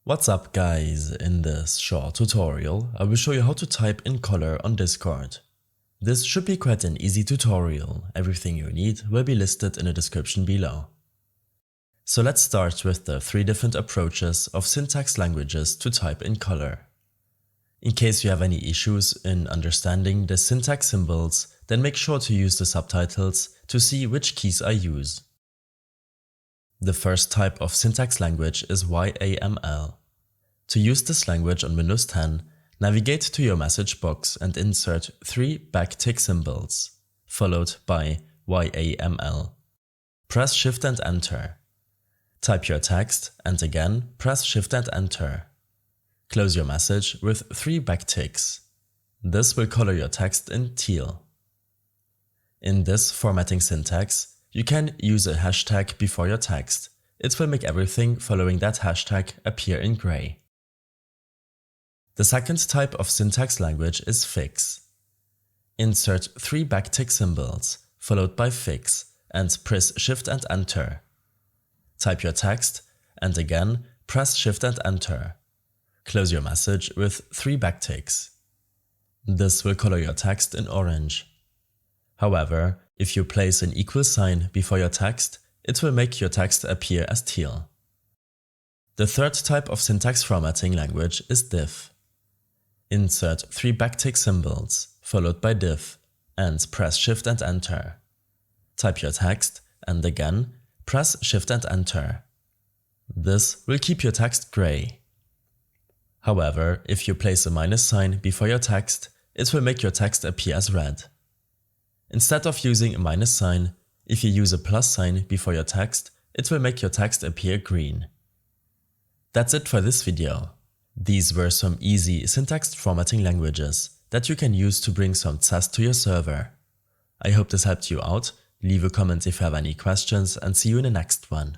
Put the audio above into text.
What's up guys, in this short tutorial I will show you how to type in color on Discord. This should be quite an easy tutorial, everything you need will be listed in the description below. So let's start with the 3 different approaches of syntax languages to type in color. In case you have any issues in understanding the syntax symbols, then make sure to use the subtitles to see which keys I use. The first type of syntax language is YAML. To use this language on Windows 10, navigate to your message box and insert 3 backtick symbols, followed by YAML. Press Shift and Enter. Type your text and again press Shift and Enter. Close your message with 3 backticks. This will color your text in teal. In this formatting syntax, you can use a hashtag before your text. It will make everything following that hashtag appear in gray. The second type of syntax language is fix. Insert 3 backtick symbols, followed by fix, and press Shift and Enter. Type your text, and again press Shift and Enter. Close your message with 3 backticks. This will color your text in orange. However, if you place an equal sign before your text, it will make your text appear as teal. The third type of syntax formatting language is div. Insert 3 backtick symbols, followed by div, and press Shift and Enter. Type your text, and again, press Shift and Enter. This will keep your text gray. However, if you place a minus sign before your text, it will make your text appear as red. Instead of using a minus sign, if you use a plus sign before your text, it will make your text appear green. That's it for this video. These were some easy syntax formatting languages that you can use to bring some zest to your server. I hope this helped you out. Leave a comment if you have any questions and see you in the next one.